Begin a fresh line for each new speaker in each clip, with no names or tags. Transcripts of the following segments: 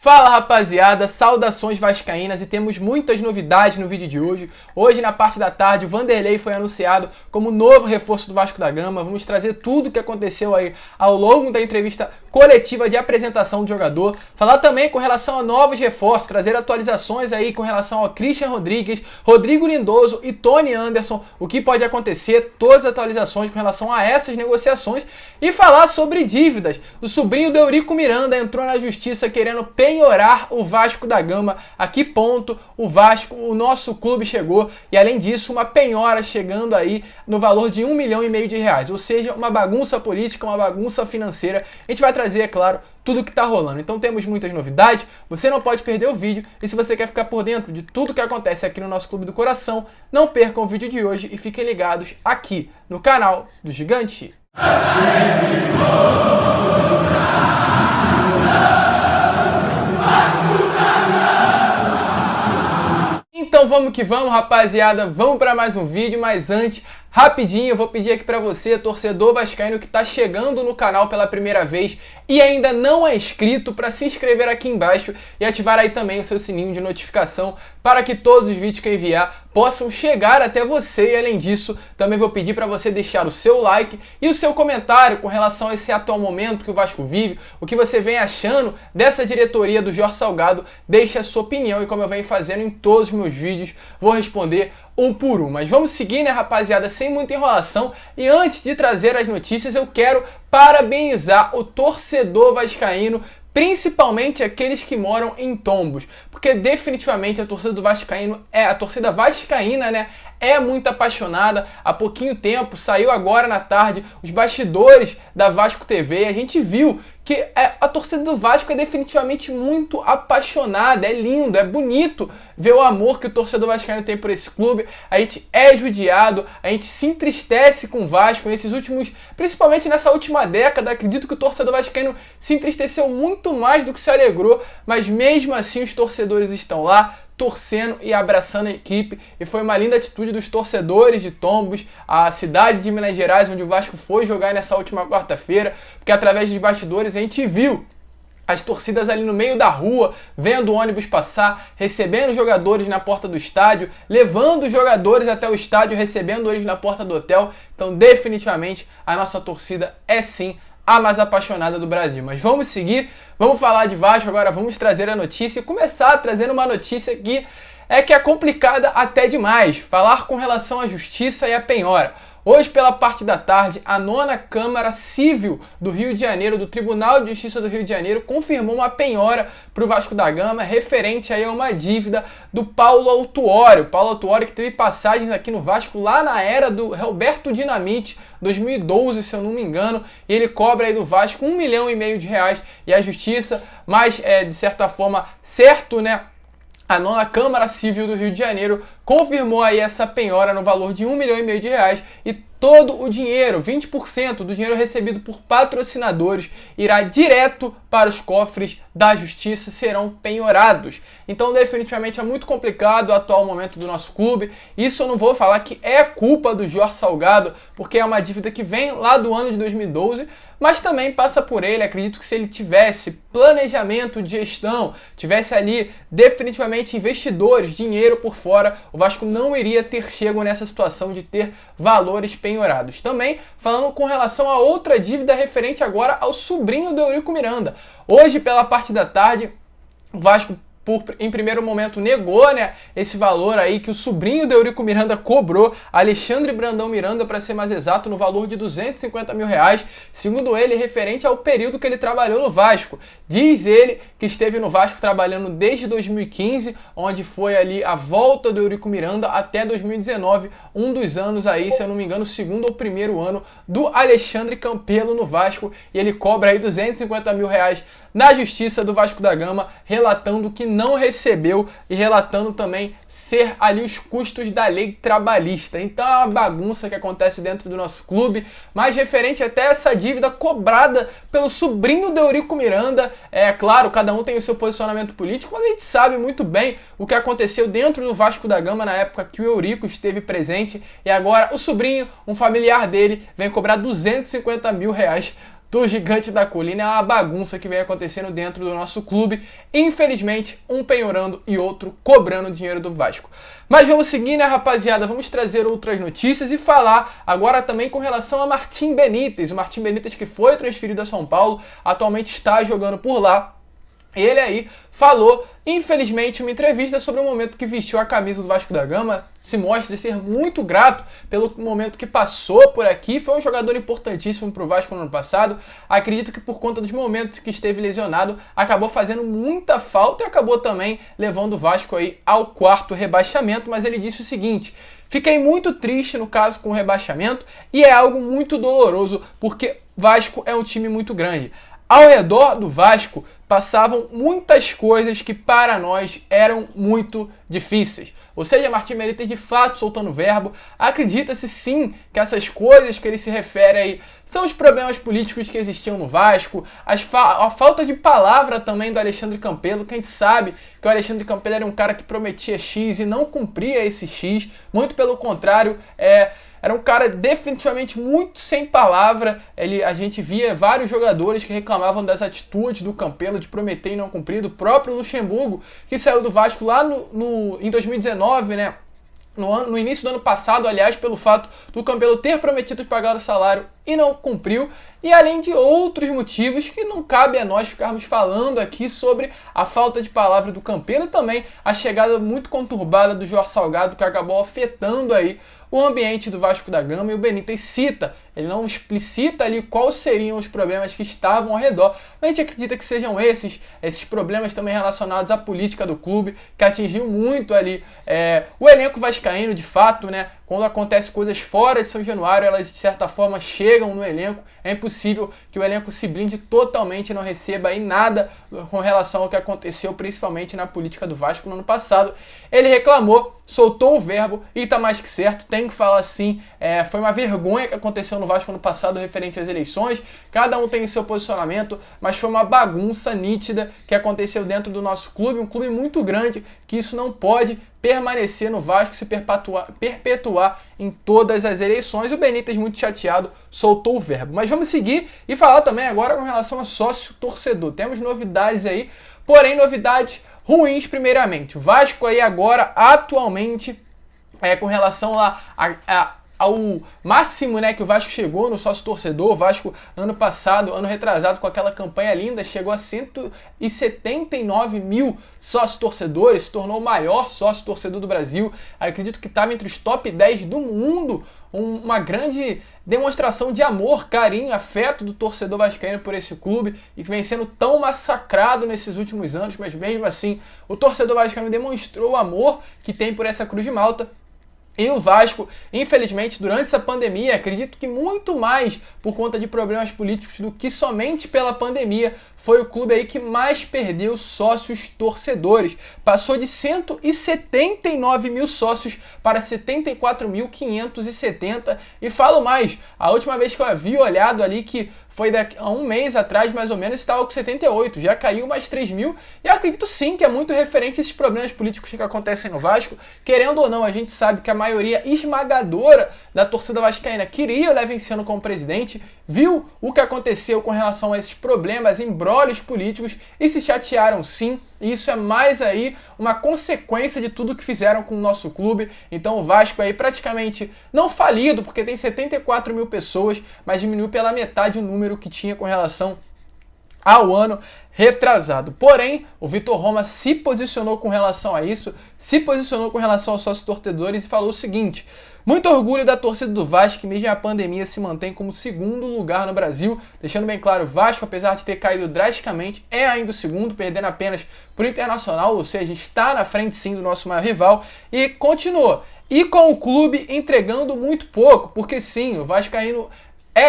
Fala rapaziada, saudações vascaínas e temos muitas novidades no vídeo de hoje. Hoje na parte da tarde o Vanderlei foi anunciado como novo reforço do Vasco da Gama. Vamos trazer tudo o que aconteceu aí ao longo da entrevista coletiva de apresentação do jogador. Falar também com relação a novos reforços, trazer atualizações aí com relação ao Christian Rodrigues, Rodrigo Lindoso e Tony Anderson. O que pode acontecer, todas as atualizações com relação a essas negociações e falar sobre dívidas. O sobrinho do Eurico Miranda entrou na justiça querendo penhorar o Vasco da Gama. A que ponto o Vasco, o nosso clube, chegou? E além disso, uma penhora chegando aí no valor de R$1,5 milhão. Ou seja, uma bagunça política, uma bagunça financeira. A gente vai trazer, é claro, tudo que está rolando. Então temos muitas novidades, você não pode perder o vídeo. E se você quer ficar por dentro de tudo que acontece aqui no nosso Clube do Coração, não percam o vídeo de hoje e fiquem ligados aqui no canal do Gigante. Então vamos que vamos, rapaziada, vamos para mais um vídeo, mas antes, rapidinho, eu vou pedir aqui para você, torcedor vascaíno que está chegando no canal pela primeira vez e ainda não é inscrito, para se inscrever aqui embaixo e ativar aí também o seu sininho de notificação para que todos os vídeos que eu enviar possam chegar até você. E além disso, também vou pedir para você deixar o seu like e o seu comentário com relação a esse atual momento que o Vasco vive, o que você vem achando dessa diretoria do Jorge Salgado. Deixe a sua opinião e, como eu venho fazendo em todos os meus vídeos, vou responder um por um. Mas vamos seguir, né, rapaziada, sem muita enrolação. E antes de trazer as notícias, eu quero parabenizar o torcedor vascaíno, principalmente aqueles que moram em Tombos, porque definitivamente a torcida do Vascaíno a torcida vascaína, né, é muito apaixonada. Há pouquinho tempo, saiu agora na tarde, os bastidores da Vasco TV, a gente viu que a torcida do Vasco é definitivamente muito apaixonada, é lindo, é bonito ver o amor que o torcedor vascaíno tem por esse clube. A gente é judiado, a gente se entristece com o Vasco nesses últimos, principalmente nessa última década. Acredito que o torcedor vascaíno se entristeceu muito mais do que se alegrou, mas mesmo assim os torcedores estão lá, torcendo e abraçando a equipe, e foi uma linda atitude dos torcedores de Tombos, a cidade de Minas Gerais, onde o Vasco foi jogar nessa última quarta-feira, porque através dos bastidores a gente viu as torcidas ali no meio da rua, vendo o ônibus passar, recebendo os jogadores na porta do estádio, levando os jogadores até o estádio, recebendo eles na porta do hotel. Então definitivamente a nossa torcida é sim a mais apaixonada do Brasil. Mas vamos seguir, vamos falar de Vasco agora, vamos trazer a notícia e começar trazendo uma notícia que é complicada até demais, falar com relação à justiça e à penhora. Hoje, pela parte da tarde, a 9ª Câmara Civil do Rio de Janeiro, do Tribunal de Justiça do Rio de Janeiro, confirmou uma penhora para o Vasco da Gama referente aí a uma dívida do Paulo Autuori. Paulo Autuori, que teve passagens aqui no Vasco lá na era do Roberto Dinamite, 2012, se eu não me engano, e ele cobra aí do Vasco R$1,5 milhão e a Justiça, mas de certa forma certo, né? A 9ª Câmara Civil do Rio de Janeiro confirmou aí essa penhora no valor de R$1,5 milhão e todo o dinheiro, 20% do dinheiro recebido por patrocinadores, irá direto para os cofres da Justiça, serão penhorados. Então definitivamente é muito complicado o atual momento do nosso clube. Isso eu não vou falar que é culpa do Jorge Salgado, porque é uma dívida que vem lá do ano de 2012, mas também passa por ele. Acredito que se ele tivesse planejamento de gestão, tivesse ali definitivamente investidores, dinheiro por fora, o Vasco não iria ter chego nessa situação de ter valores penhorados. Também falando com relação a outra dívida referente agora ao sobrinho do Eurico Miranda. Hoje, pela parte da tarde, o Vasco em primeiro momento negou, né, esse valor aí que o sobrinho do Eurico Miranda cobrou, Alexandre Brandão Miranda, para ser mais exato, no valor de R$250 mil, segundo ele, referente ao período que ele trabalhou no Vasco. Diz ele que esteve no Vasco trabalhando desde 2015, onde foi ali a volta do Eurico Miranda, até 2019, um dos anos aí, se eu não me engano, o segundo ou primeiro ano do Alexandre Campelo no Vasco, e ele cobra aí R$250 mil na Justiça do Vasco da Gama, relatando que não recebeu e relatando também ser ali os custos da lei trabalhista. Então é uma bagunça que acontece dentro do nosso clube, mas referente até essa dívida cobrada pelo sobrinho do Eurico Miranda, é claro, cada um tem o seu posicionamento político, mas a gente sabe muito bem o que aconteceu dentro do Vasco da Gama na época que o Eurico esteve presente, e agora o sobrinho, um familiar dele, vem cobrar R$250 mil do Gigante da Colina. É uma bagunça que vem acontecendo dentro do nosso clube. Infelizmente, um penhorando e outro cobrando dinheiro do Vasco. Mas vamos seguir, né, rapaziada? Vamos trazer outras notícias e falar agora também com relação a Martim Benítez. O Martim Benítez que foi transferido a São Paulo, atualmente está jogando por lá. Ele aí falou, infelizmente, uma entrevista sobre o momento que vestiu a camisa do Vasco da Gama. Se mostra ser muito grato pelo momento que passou por aqui. Foi um jogador importantíssimo para o Vasco no ano passado. Acredito que por conta dos momentos que esteve lesionado, acabou fazendo muita falta e acabou também levando o Vasco aí ao 4º rebaixamento. Mas ele disse o seguinte: fiquei muito triste no caso com o rebaixamento e é algo muito doloroso porque Vasco é um time muito grande. Ao redor do Vasco passavam muitas coisas que para nós eram muito difíceis. Ou seja, Martim Benítez de fato soltando verbo. Acredita-se sim que essas coisas que ele se refere aí são os problemas políticos que existiam no Vasco, a falta de palavra também do Alexandre Campelo, que a gente sabe que o Alexandre Campelo era um cara que prometia X e não cumpria esse X, muito pelo contrário, era um cara definitivamente muito sem palavra. A gente via vários jogadores que reclamavam das atitudes do Campelo de prometer e não cumprir. O próprio Luxemburgo, que saiu do Vasco lá em 2019, né? No início do ano passado, aliás, pelo fato do Campelo ter prometido pagar o salário e não cumpriu, e além de outros motivos que não cabe a nós ficarmos falando aqui sobre a falta de palavra do Campelo e também a chegada muito conturbada do Jorge Salgado, que acabou afetando aí o ambiente do Vasco da Gama. E o Benítez cita, ele não explicita ali quais seriam os problemas que estavam ao redor, mas a gente acredita que sejam esses problemas também relacionados à política do clube, que atingiu muito ali o elenco vascaíno, de fato, né? Quando acontecem coisas fora de São Januário, elas de certa forma chegam no elenco. É impossível que o elenco se blinde totalmente e não receba aí nada com relação ao que aconteceu, principalmente na política do Vasco no ano passado. Ele reclamou, soltou o verbo e tá mais que certo, tem que falar assim. Foi uma vergonha que aconteceu no Vasco ano passado referente às eleições. Cada um tem seu posicionamento, mas foi uma bagunça nítida que aconteceu dentro do nosso clube, um clube muito grande, que isso não pode permanecer no Vasco, se perpetuar em todas as eleições. O Benítez, muito chateado, soltou o verbo. Mas vamos seguir e falar também agora com relação a sócio-torcedor. Temos novidades aí, porém novidades ruins primeiramente. O Vasco aí agora, atualmente, com relação lá ao máximo, né, que o Vasco chegou no sócio-torcedor. O Vasco, ano passado, ano retrasado, com aquela campanha linda, chegou a 179 mil sócio-torcedores, se tornou o maior sócio-torcedor do Brasil. Acredito que estava entre os top 10 do mundo. Uma grande demonstração de amor, carinho, afeto do torcedor vascaíno por esse clube, e que vem sendo tão massacrado nesses últimos anos, mas mesmo assim o torcedor vascaíno demonstrou o amor que tem por essa Cruz de Malta. E o Vasco, infelizmente, durante essa pandemia, acredito que muito mais por conta de problemas políticos do que somente pela pandemia, foi o clube aí que mais perdeu sócios torcedores. Passou de 179 mil sócios para 74.570. E falo mais, a última vez que eu havia olhado ali, que foi há um mês atrás, mais ou menos, estava com 78, já caiu mais 3 mil, e acredito sim que é muito referente a esses problemas políticos que acontecem no Vasco. Querendo ou não, a gente sabe que a maioria esmagadora da torcida vascaína queria o Levenciano como presidente, viu o que aconteceu com relação a esses problemas, embrólios políticos, e se chatearam sim. E isso é mais aí uma consequência de tudo que fizeram com o nosso clube. Então o Vasco aí praticamente não falido, porque tem 74 mil pessoas, mas diminuiu pela metade o número que tinha com relação ao ano retrasado. Porém, o Vitor Roma se posicionou com relação a isso, se posicionou com relação aos sócios torcedores e falou o seguinte: muito orgulho da torcida do Vasco, que mesmo a pandemia se mantém como segundo lugar no Brasil. Deixando bem claro, o Vasco, apesar de ter caído drasticamente, é ainda o segundo, perdendo apenas para o Internacional, ou seja, está na frente sim do nosso maior rival, e continuou. E com o clube entregando muito pouco, porque sim, o Vascaíno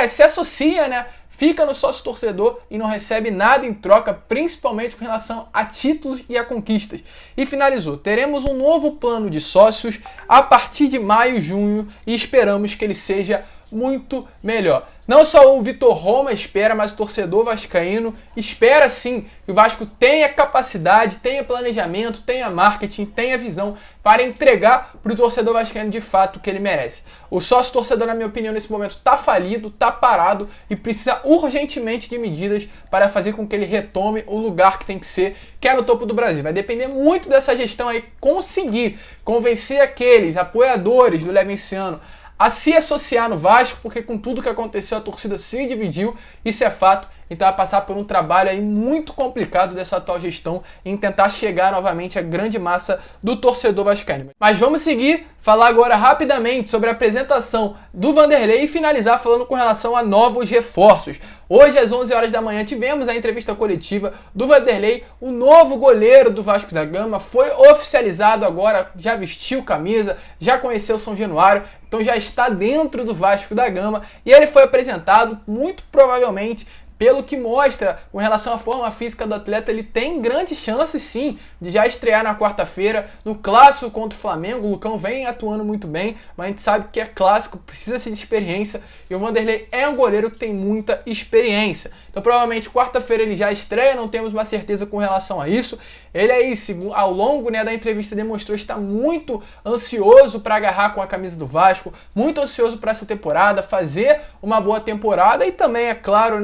se associa, né? Fica no sócio-torcedor e não recebe nada em troca, principalmente com relação a títulos e a conquistas. E finalizou: teremos um novo plano de sócios a partir de maio e junho e esperamos que ele seja muito melhor. Não só o Vitor Roma espera, mas o torcedor vascaíno espera sim que o Vasco tenha capacidade, tenha planejamento, tenha marketing, tenha visão para entregar para o torcedor vascaíno de fato o que ele merece. O sócio torcedor, na minha opinião, nesse momento está falido, está parado e precisa urgentemente de medidas para fazer com que ele retome o lugar que tem que ser, que é no topo do Brasil. Vai depender muito dessa gestão aí conseguir convencer aqueles apoiadores do Levenciano a se associar no Vasco, porque com tudo que aconteceu a torcida se dividiu, isso é fato, então vai passar por um trabalho aí muito complicado dessa atual gestão em tentar chegar novamente à grande massa do torcedor vascaíno. Mas vamos seguir, falar agora rapidamente sobre a apresentação do Vanderlei e finalizar falando com relação a novos reforços. Hoje, às 11 horas da manhã, tivemos a entrevista coletiva do Vanderlei, o novo goleiro do Vasco da Gama, foi oficializado agora, já vestiu camisa, já conheceu o São Januário, então já está dentro do Vasco da Gama e ele foi apresentado, muito provavelmente, pelo que mostra com relação à forma física do atleta, ele tem grandes chances sim de já estrear na quarta-feira no clássico contra o Flamengo. O Lucão vem atuando muito bem, mas a gente sabe que é clássico, precisa-se de experiência e o Vanderlei é um goleiro que tem muita experiência. Então provavelmente quarta-feira ele já estreia, não temos uma certeza com relação a isso. Ele aí, ao longo da entrevista, demonstrou estar muito ansioso para agarrar com a camisa do Vasco, muito ansioso para essa temporada, fazer uma boa temporada e também, é claro,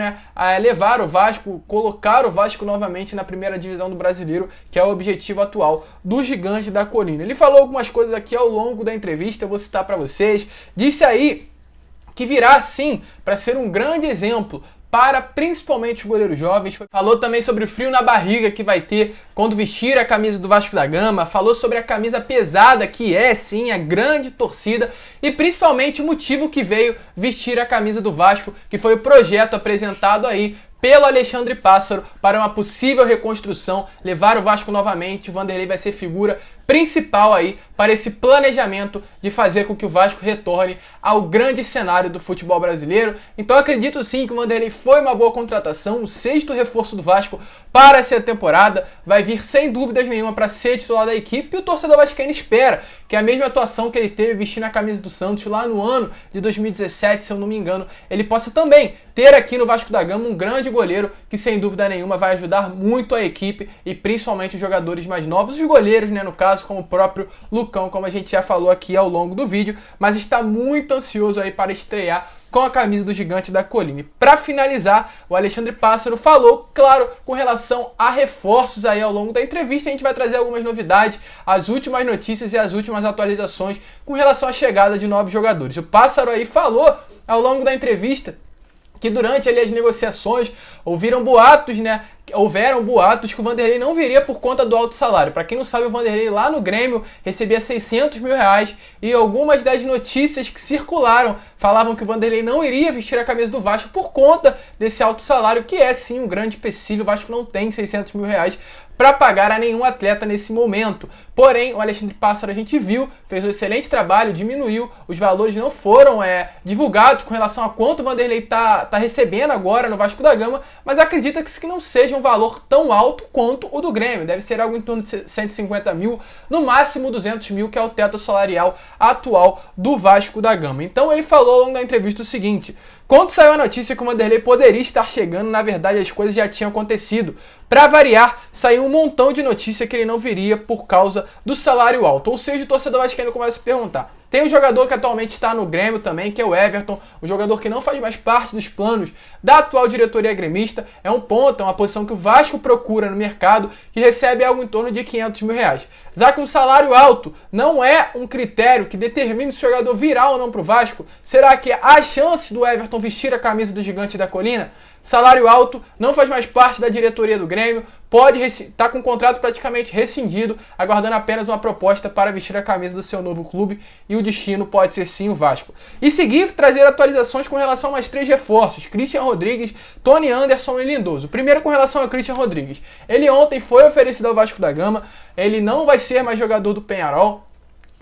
levar o Vasco, colocar o Vasco novamente na primeira divisão do Brasileiro, que é o objetivo atual do Gigante da Colina. Ele falou algumas coisas aqui ao longo da entrevista, eu vou citar para vocês. Disse aí que virá sim para ser um grande exemplo para principalmente os goleiros jovens. Falou também sobre o frio na barriga que vai ter quando vestir a camisa do Vasco da Gama, falou sobre a camisa pesada que é sim a grande torcida e principalmente o motivo que veio vestir a camisa do Vasco, que foi o projeto apresentado aí pelo Alexandre Pássaro para uma possível reconstrução, levar o Vasco novamente. O Vanderlei vai ser figura principal aí para esse planejamento de fazer com que o Vasco retorne ao grande cenário do futebol brasileiro. Então acredito sim que o Vanderlei foi uma boa contratação, o 6º reforço do Vasco para essa temporada, vai vir sem dúvidas nenhuma para ser titular da equipe e o torcedor vascaíno espera que a mesma atuação que ele teve vestindo a camisa do Santos lá no ano de 2017, se eu não me engano, ele possa também ter aqui no Vasco da Gama um grande goleiro que sem dúvida nenhuma vai ajudar muito a equipe e principalmente os jogadores mais novos, os goleiros, no caso, como o próprio Lucão, como a gente já falou aqui ao longo do vídeo, mas está muito ansioso aí para estrear com a camisa do Gigante da Colina. Para finalizar, o Alexandre Pássaro falou, claro, com relação a reforços aí ao longo da entrevista. A gente vai trazer algumas novidades, as últimas notícias e as últimas atualizações com relação à chegada de novos jogadores. O Pássaro aí falou ao longo da entrevista que durante ali as negociações houveram boatos que o Vanderlei não viria por conta do alto salário. Para quem não sabe, o Vanderlei lá no Grêmio recebia 600 mil reais e algumas das notícias que circularam falavam que o Vanderlei não iria vestir a camisa do Vasco por conta desse alto salário, que é sim um grande empecilho. O Vasco não tem 600 mil reais para pagar a nenhum atleta nesse momento. Porém, o Alexandre Pássaro, a gente viu, fez um excelente trabalho, diminuiu, os valores não foram divulgados com relação a quanto o Vanderlei tá recebendo agora no Vasco da Gama, mas acredita que não seja um valor tão alto quanto o do Grêmio, deve ser algo em torno de 150 mil, no máximo 200 mil, que é o teto salarial atual do Vasco da Gama. Então ele falou ao longo da entrevista o seguinte: quando saiu a notícia que o Vanderlei poderia estar chegando, na verdade as coisas já tinham acontecido. Para variar, saiu um montão de notícia que ele não viria por causa do salário alto. Ou seja, o torcedor vascaíno começa a se perguntar. Tem um jogador que atualmente está no Grêmio também, que é o Everton, um jogador que não faz mais parte dos planos da atual diretoria gremista. É um ponto, é uma posição que o Vasco procura no mercado, que recebe algo em torno de 500 mil reais. Já que um salário alto não é um critério que determine se o jogador virá ou não para o Vasco, será que há chances do Everton vestir a camisa do Gigante da Colina? Salário alto, não faz mais parte da diretoria do Grêmio, pode estar com o contrato praticamente rescindido, aguardando apenas uma proposta para vestir a camisa do seu novo clube, e o destino pode ser sim o Vasco. E seguir, trazer atualizações com relação a mais 3 reforços: Christian Rodrigues, Tony Anderson e Lindoso. Primeiro com relação ao Christian Rodrigues. Ele ontem foi oferecido ao Vasco da Gama, ele não vai ser mais jogador do Peñarol,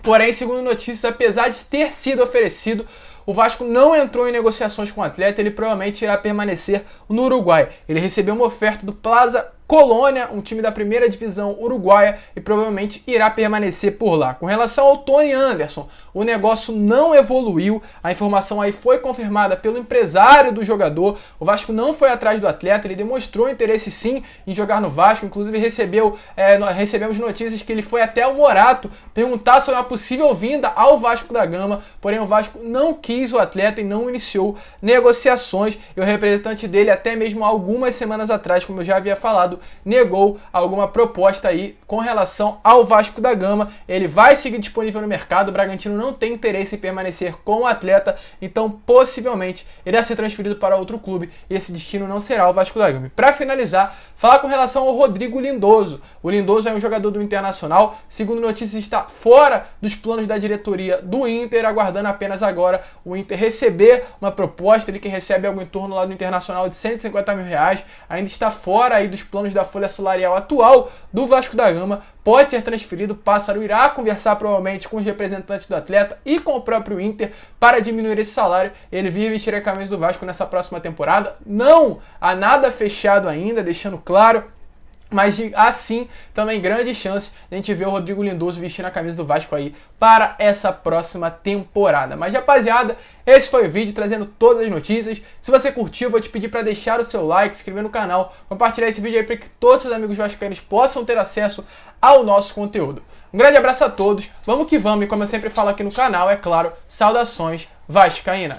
porém, segundo notícias, apesar de ter sido oferecido, o Vasco não entrou em negociações com o atleta, ele provavelmente irá permanecer no Uruguai. Ele recebeu uma oferta do Plaza Colônia, um time da primeira divisão uruguaia, e provavelmente irá permanecer por lá. Com relação ao Tony Anderson, o negócio não evoluiu, a informação aí foi confirmada pelo empresário do jogador, o Vasco não foi atrás do atleta, ele demonstrou interesse sim em jogar no Vasco, inclusive recebemos notícias que ele foi até o Morato perguntar sobre uma possível vinda ao Vasco da Gama, porém o Vasco não quis o atleta e não iniciou negociações, e o representante dele até mesmo algumas semanas atrás, como eu já havia falado, negou alguma proposta aí com relação ao Vasco da Gama. Ele vai seguir disponível no mercado, o Bragantino não tem interesse em permanecer com o atleta, então possivelmente ele irá ser transferido para outro clube e esse destino não será o Vasco da Gama. Para finalizar, falar com relação ao Rodrigo Lindoso. O Lindoso é um jogador do Internacional, segundo notícias está fora dos planos da diretoria do Inter, aguardando apenas agora o Inter receber uma proposta, ele que recebe algo em torno lá do Internacional de 150 mil reais, ainda está fora aí dos planos da folha salarial atual do Vasco da Gama, pode ser transferido, o Pássaro irá conversar provavelmente com os representantes do atleta e com o próprio Inter para diminuir esse salário, ele vir vestir a camisa do Vasco nessa próxima temporada. Não há nada fechado ainda, deixando claro, mas assim também grande chance de a gente ver o Rodrigo Lindoso vestindo a camisa do Vasco aí para essa próxima temporada. Mas rapaziada, esse foi o vídeo trazendo todas as notícias. Se você curtiu, vou te pedir para deixar o seu like, se inscrever no canal, compartilhar esse vídeo aí para que todos os amigos vascaínos possam ter acesso ao nosso conteúdo. Um grande abraço a todos, vamos que vamos, e como eu sempre falo aqui no canal, é claro, saudações vascaínas.